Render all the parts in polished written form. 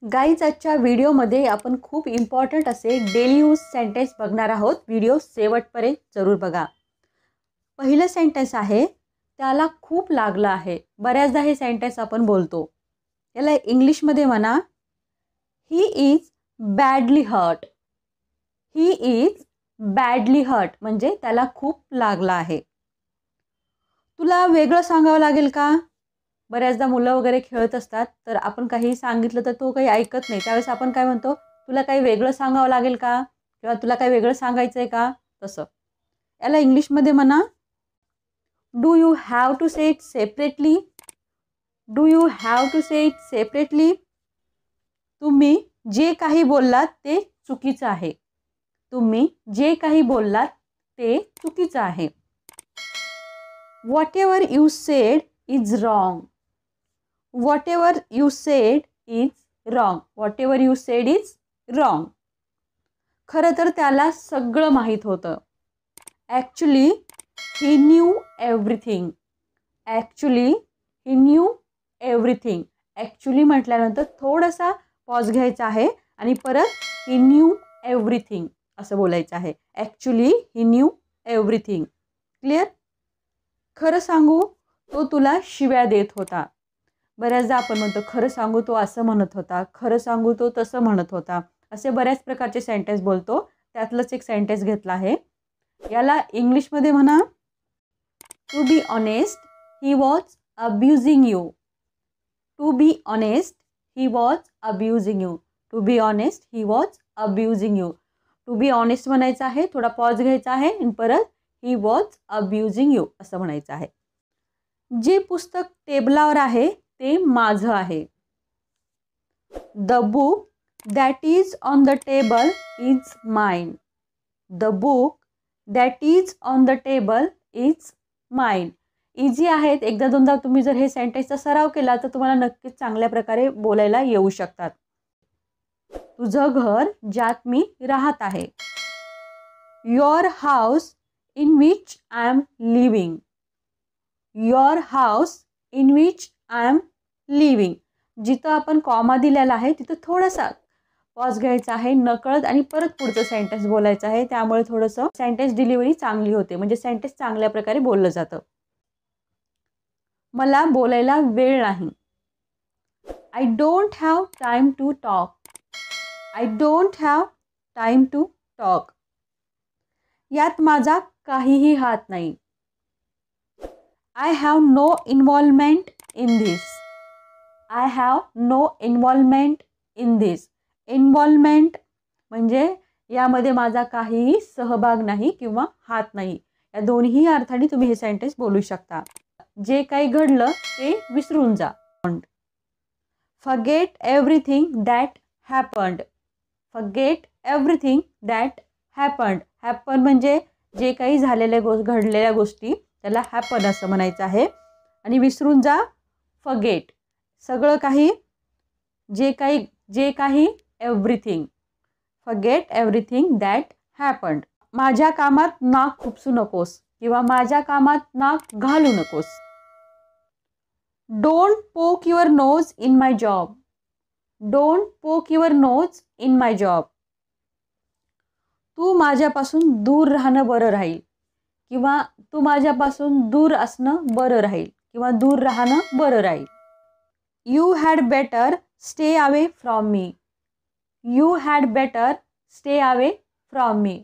Guys, आजच्या व्हिडिओमध्ये आपण खूप इम्पॉर्टंट असे डेली यूज सेंटेन्स बघणार आहोत। व्हिडिओ शेवटपर्यंत जरूर बघा। पहिलं सेंटेन्स आहे, त्याला खूप लागलं आहे। बऱ्याचदा हे सेंटेन्स आपण बोलतो। याला इंग्लिशमध्ये म्हणा, he is badly hurt. He is badly hurt म्हणजे त्याला खूप लागलं आहे। तुला वेगळं सांगावं लागेल का? बऱ्याचदा मुलं वगैरे खेळत असतात, तर आपण काही सांगितलं तर तो काही ऐकत नाही। त्यावेळेस आपण काय म्हणतो, तुला काही वेगळं सांगावं लागेल का, किंवा तुला काही वेगळं सांगायचं आहे का, तसं। याला इंग्लिशमध्ये म्हणा, do you have to say it separately. Do you have to say it separately. तुम्ही जे काही बोललात ते चुकीचं आहे। तुम्ही जे काही बोललात ते चुकीचं आहे। Whatever you sed is wrong. Whatever you said is wrong. Whatever you said is wrong. खरं तर त्याला सगळं माहित होतं। Actually, he knew everything. Actually, he knew everything. Actually म्हटल्यानंतर थोडासा पॉज घ्यायचा आहे आणि परत he knew everything असं बोलायचं आहे। Actually, he knew everything. Clear? खरं सांगू, तो तुला शिव्या देत होता। बऱ्याचदा आपण म्हणतो, खरं सांगू तो असं म्हणत होता, खरं सांगू तो तसं म्हणत होता। असे बऱ्याच प्रकारचे सेंटेन्स बोलतो। त्यातलंच एक सेंटेन्स घेतला आहे। याला इंग्लिशमध्ये म्हणा, to be honest, he was abusing you. To be honest, he was abusing you. To be honest, he was abusing you. To be honest म्हणायचं आहे, थोडा पॉज घ्यायचा आहे आणि परत ही वॉज अब्युजिंग यू असं म्हणायचं आहे। जे पुस्तक टेबलावर आहे ते माझं आहे। The book that is on the table is mine. The book that is on the table is mine. Easy आहेत। एकदा दोनदा तुम्ही जर हे सेंटेन्सचा सराव केला तर तुम्हाला नक्कीच चांगल्या प्रकारे बोलायला येऊ शकतात। तुझं घर ज्यात मी राहत आहे। Your house in which I am living. Your house in which I am living. जिथं आपण कॉमा दिलेला आहे तिथं थोडासा पॉज घ्यायचा आहे नकळत आणि परत पुढचं सेंटेन्स बोलायचं आहे। त्यामुळे थोडंसं सेंटेन्स डिलिव्हरी चांगली होते, म्हणजे सेंटेन्स चांगल्या प्रकारे बोललं जातं। मला बोलायला वेळ नाही। I don't have time to talk. I don't have time to talk. यात माझा काहीही हात नाही। I have no involvement in this. I have no involvement in this. Involvement म्हणजे यामध्ये माझा काहीही सहभाग नाही किंवा हात नाही। या दोन्ही अर्थाने तुम्ही हे सेंटेन्स बोलू शकता। जे काही घडलं ते विसरून जा। Forget everything that happened. Forget everything that happened. Happen म्हणजे जे काही घडलेल्या गोष्टी त्याला हॅपन असं म्हणायचं आहे। आणि विसरून जा, फॉरगेट। सगळं काही, जे काही everything. Forget everything that happened. माझ्या कामात नाक खुपसू नकोस किंवा माझ्या कामात नाक घालू नकोस। Don't poke your nose in my job. Don't poke your nose in my job. तू माझ्यापासून दूर राहणं बरं राहील किंवा तू माझ्यापासून दूर असणं बरं राहील किंवा दूर राहणं बरं राहील। You had better stay away from me. You had better stay away from me.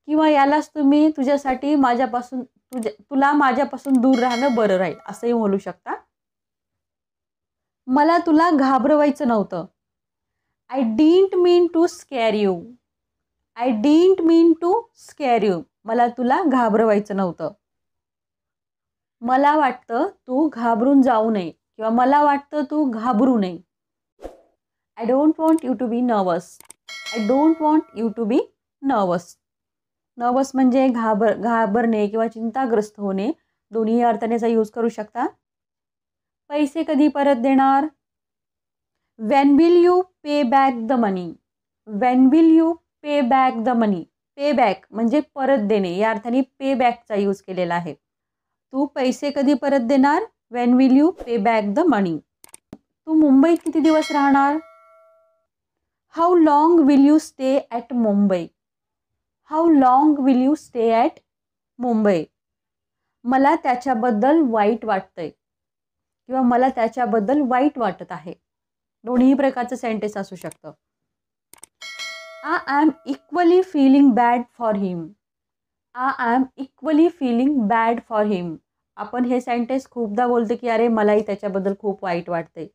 किंवा यालाच तुम्ही तुझ्यासाठी तुला माझ्यापासून दूर राहणं बरं राहील असंही बोलू शकता। मला तुला घाबरवायचं नव्हतं। I didn't mean to scare you. I didn't mean to scare you. मला तुला घाबरवायचं नव्हतं। मला वाटतं तू घाबरून जाऊ नये किंवा मला वाटतं तू घाबरू नये। I don't want you to be nervous. I don't want you to be nervous. Nervous म्हणजे घाबरणे किंवा चिंताग्रस्त होणे। दोन्ही अर्थाने यूज करू शकता। पैसे कधी परत देणार? When will you pay back the money. When will you pay back the money. Pay back म्हणजे परत देणे, या अर्थाने पे बॅकचा यूज केलेला आहे। तू पैसे कधी परत देणार? When will you pay back the money. तू मुंबईत किती दिवस राहणार? How long will you stay at Mumbai. How long will you stay at Mumbai. मला त्याच्याबद्दल वाईट वाटतंय किंवा मला त्याच्याबद्दल वाईट वाटत आहे. दोन्ही प्रकारचं सेंटेन्स असू शकतं. I am equally feeling bad for him. I am equally feeling bad for him. आपण हे सेंटेन्स खूपदा बोलतो की अरे मलाही त्याच्याबद्दल खूप वाईट वाटते.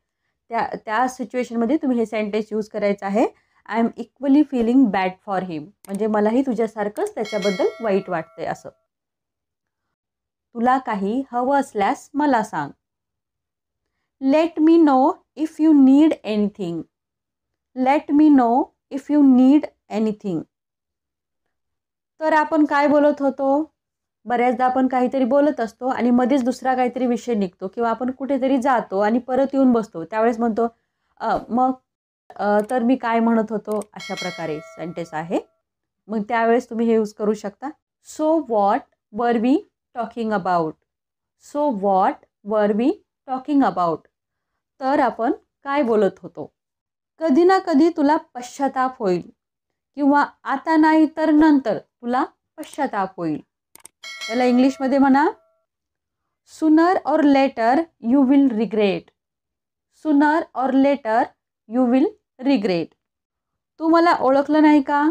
त्या सिच्युएशनमध्ये तुम्ही हे सेंटेन्स यूज करायचं आहे. I am equally feeling bad for him म्हणजे मलाही तुझ्यासारखंच त्याच्याबद्दल वाईट वाटते असं. तुला काही हवं असल्यास मला सांग. Let me know if you need anything. Let me know if you need anything. तर आपण काय बोलत होतो. बऱ्याचदा आपण काहीतरी बोलत असतो आणि मध्येच दुसरा काहीतरी विषय निघतो किंवा आपण कुठेतरी जातो आणि परत येऊन बसतो. त्यावेळेस म्हणतो मग तर मी काय म्हणत होतो. अशा प्रकारे सेंटेन्स आहे. मग त्यावेळेस तुम्ही हे यूज करू शकता. So what were we talking about. So what were we talking about. तर आपण काय बोलत होतो. कधी ना कधी तुला पश्चाताप होईल किंवा आता नाही तर नंतर तुला पश्चाताप होईल. याला इंग्लिशमध्ये म्हणा sooner or later you will regret. Sooner or later you will regret. तू मला ओळखलं नाही का.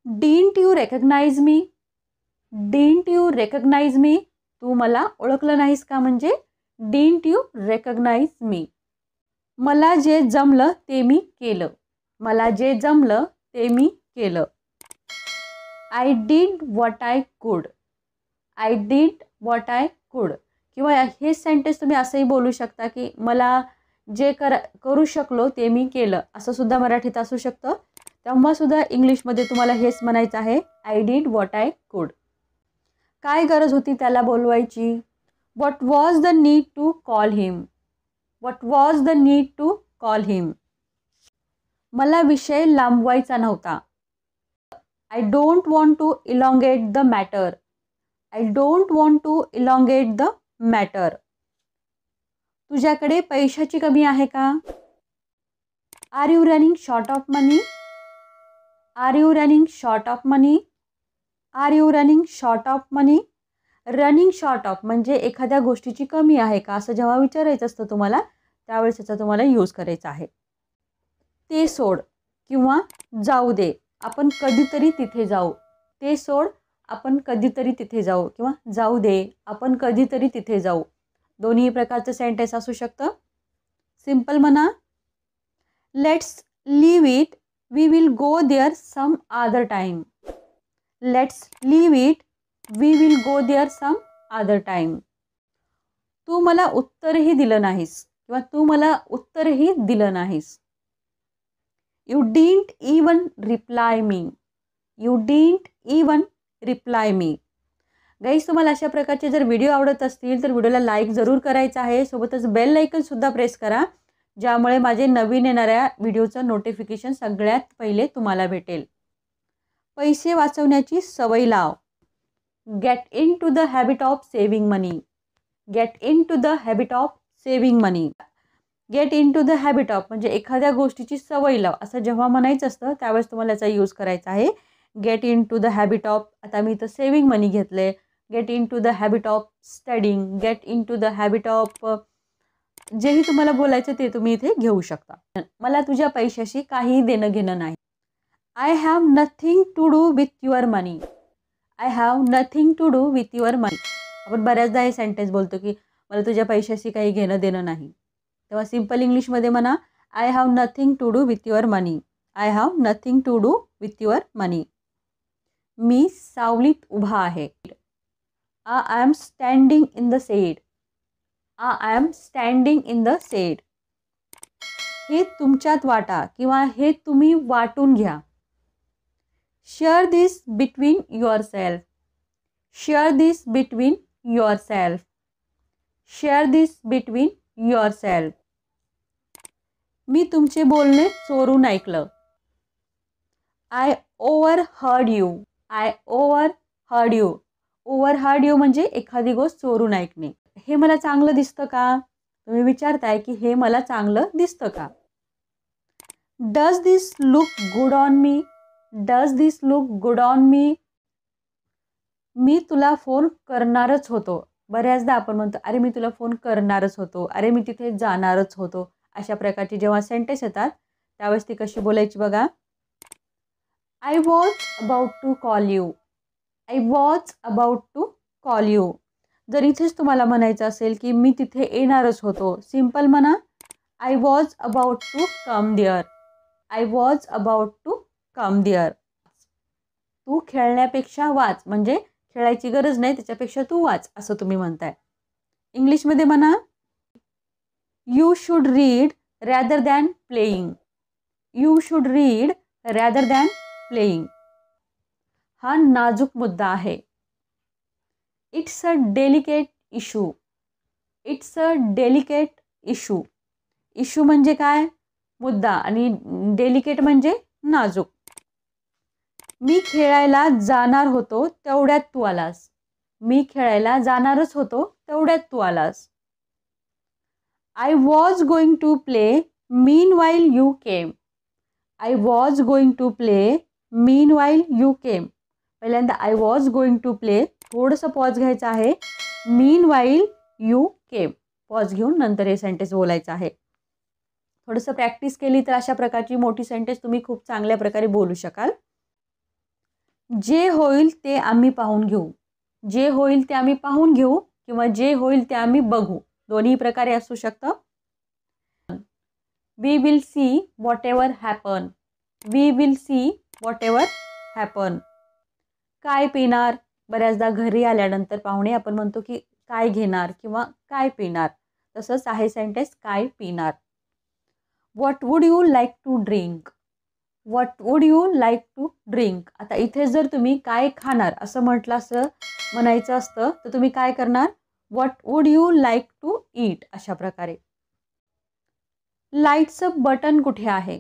Didn't you recognise me. Didn't you recognise me. तू मला ओळखलं नाहीस का म्हणजे डिडंट यू रेकग्नाइज मी. मला जे जमलं ते मी केलं. मला जे जमलं ते मी केलं. I did what I could. I did what I could. किंवा हे सेंटेन्स तुम्ही असंही बोलू शकता की मला जे करू शकलो ते मी केलं. असं सुद्धा मराठीत असू शकतं. तेव्हा सुद्धा इंग्लिशमध्ये तुम्हाला हेच म्हणायचं आहे. I did what I could. काय गरज होती त्याला बोलवायची. What was the need to call him. What was the need to call him. मला विषय लांबवायचा नव्हता. I don't want to elongate the matter. I don't want to elongate the matter. तुझ्याकडे पैशाची कमी आहे का. Are you running short of money. Are you running short of money. Are you running short of money. Running short of म्हणजे एखाद्या गोष्टीची कमी आहे का असं जेव्हा विचारायचं असतं तुम्हाला त्यावेळेस याचा तुम्हाला यूज करायचा आहे. ते सोड किंवा जाऊ दे आपण कधीतरी तिथे जाऊ. ते सोड आपण कधीतरी तिथे जाऊ किंवा जाऊ दे आपण कधीतरी तिथे जाऊ. दोन्ही प्रकारचं सेंटेन्स असू शकतं. सिंपल म्हणा let's leave it we will go there some other time. Let's leave it we will go there some other time. तू मला उत्तरही दिलं नाहीस किंवा तू मला उत्तरही दिलं नाहीस. You didn't even reply me. You didn't even reply me. Guys तुम्हाला अशा प्रकारचे जर व्हिडिओ आवडत असतील तर व्हिडिओला लाईक जरूर करायचं आहे. सोबतच बेल आयकॉनसुद्धा प्रेस करा ज्यामुळे माझे नवीन येणाऱ्या व्हिडिओचं नोटिफिकेशन सगळ्यात पहिले तुम्हाला भेटेल. पैसे वाचवण्याची सवय लाव. Get in to the habit of saving money. Get in to the habit of saving money. Get in to the habit of म्हणजे एखाद्या गोष्टीची सवय लाव असं जेव्हा म्हणायचं असतं त्यावेळेस तुम्हाला याचा यूज करायचा आहे. Get in to the habit of. आता मी इथं सेव्हिंग मनी घेतले. Get in to the habit of studying. Get in to the habit of जेही तुम्हाला बोलायचं ते तुम्ही इथे घेऊ शकता. मला तुझ्या पैशाशी काही देणं घेणं नाही. I have nothing to do with your money. I have nothing to do with your money. आपण बऱ्याचदा हे सेंटेन्स बोलतो की मला तुझ्या पैशाशी काही घेणं देणं नाही. तेव्हा सिंपल इंग्लिशमध्ये म्हणा I have nothing to do with your money. I have nothing to do with your money. मी सावलीत उभा आहे. I am standing in the shade. I am standing in the shade. हे तुमच्यात वाटा किंवा हे तुम्ही वाटून घ्या. Share this between yourself. Share this between yourself. Share this between yourself. मी तुमचे बोलणे चोरून ऐकलं. I overheard you. I overheard you. Over heard you म्हणजे एखादी गोष्ट चोरून ऐकणे. हे मला चांगलं दिसतं का. तुम्ही विचारताय की हे मला चांगलं दिसतं का. Does this look good on me? Does this look good on me? मी तुला फोन करणारच होतो. बऱ्याचदा आपण म्हणतो अरे मी तुला फोन करणारच होतो, अरे मी तिथे जाणारच होतो. अशा प्रकारची जेव्हा सेंटेन्स येतात त्यावेळेस ती कशी बोलायची बघा. I was about to call you. I was about to call you. जर इथेच तुम्हाला म्हणायचं असेल की मी तिथे येणारच होतो, सिंपल म्हणा I was about to come there. I was about to come there. तू खेळण्यापेक्षा वाच, म्हणजे खेळायची गरज नाही त्याच्यापेक्षा तू वाच असं तुम्ही म्हणताय. इंग्लिशमध्ये म्हणा you should read rather than playing. You should read rather than playing. हा नाजूक मुद्दा आहे. It's a delicate issue. It's a delicate issue. Issue म्हणजे काय? मुद्दा. आणि डेलिकेट म्हणजे नाजूक. मी खेळायला जाणार होतो तेवढ्यात तू आलास. मी खेळायला जाणारच होतो तेवढ्यात तू आलास. I was going to play meanwhile you came. I was going to play meanwhile you came. पहिल्यांदा I was going to play, थोडंसं पॉज घ्यायचं आहे. मीनवाईल यू केम, पॉज घेऊन नंतर हे सेंटेन्स बोलायचं आहे. थोडंसं प्रॅक्टिस केली तर अशा प्रकारची मोठी सेंटेन्स तुम्ही खूप चांगल्या प्रकारे बोलू शकाल. जे होईल ते आम्ही पाहून घेऊ. जे होईल ते आम्ही पाहून घेऊ किंवा जे होईल ते आम्ही बघू, दोन्ही प्रकारे असू शकतं. We will see what ever happen. We will see what ever happen. काय पिणार? बऱ्याचदा घरी आल्यानंतर पाहुणे आपण म्हणतो की काय घेणार किंवा काय पिणार, तसंच आहे सेंटेन्स काय पिणार. What would you like to drink. What would you like to drink. आता इथे जर तुम्ही काय खाणार असं म्हटलं असं म्हणायचं असतं तर तुम्ही काय करणार? What would you like to eat अशा प्रकारे. लाईटचं बटन कुठे आहे?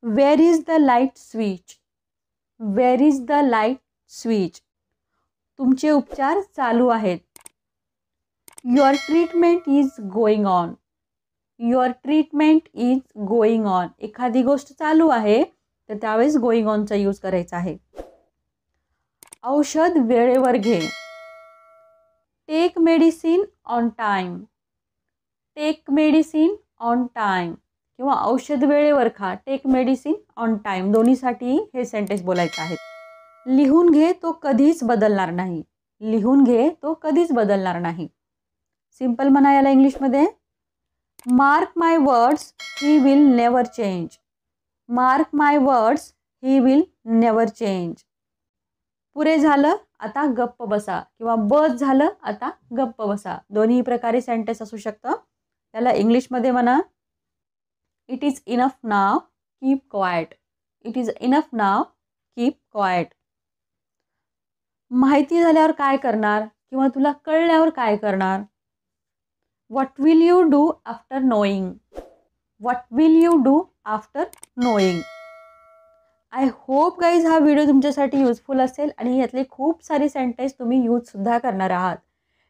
Where is the light switch. Where is the light switch. तुमचे उपचार चालू आहेत. Your treatment is going on. Your treatment is going on. एखादी गोष्ट चालू आहे तर त्यावेळेस गोइंग ऑनचा यूज करायचा आहे. औषध वेळेवर घे. Take medicine on time. Take medicine on time किंवा औषध वेळेवर खा. टेक मेडिसिन ऑन टाईम, दोन्हीसाठी हे सेंटेन्स बोलायचं आहे. लिहून घे, तो कधीच बदलणार नाही. लिहून घे, तो कधीच बदलणार नाही. सिंपल म्हणा याला इंग्लिशमध्ये. Mark my words, he will never change. Mark my words, he will never change. पुरे झालं, आता गप्प बसा किंवा बस झालं, आता गप्प बसा, दोन्ही प्रकारे सेंटेन्स असू शकतं. त्याला इंग्लिशमध्ये म्हणा it is enough now, keep quiet. It is enough now, keep quiet. माहिती झाल्यावर काय करणार किंवा तुला कळल्यावर काय करणार? What will you do after knowing. What will you do after knowing. I hope guys हा व्हिडिओ तुमच्यासाठी युजफुल असेल आणि यातले खूप सारे सेंटेन्स तुम्ही यूजसुद्धा करणार आहात.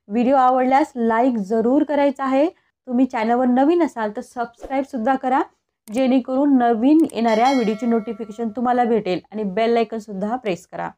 व्हिडिओ आवडल्यास लाईक जरूर करायचा आहे. तुम्ही चॅनलवर नवीन असाल तर सबस्क्राईबसुद्धा करा, जेणेकरून नवीन येणाऱ्या व्हिडिओची नोटिफिकेशन तुम्हाला भेटेल आणि बेल आयकॉनसुद्धा प्रेस करा.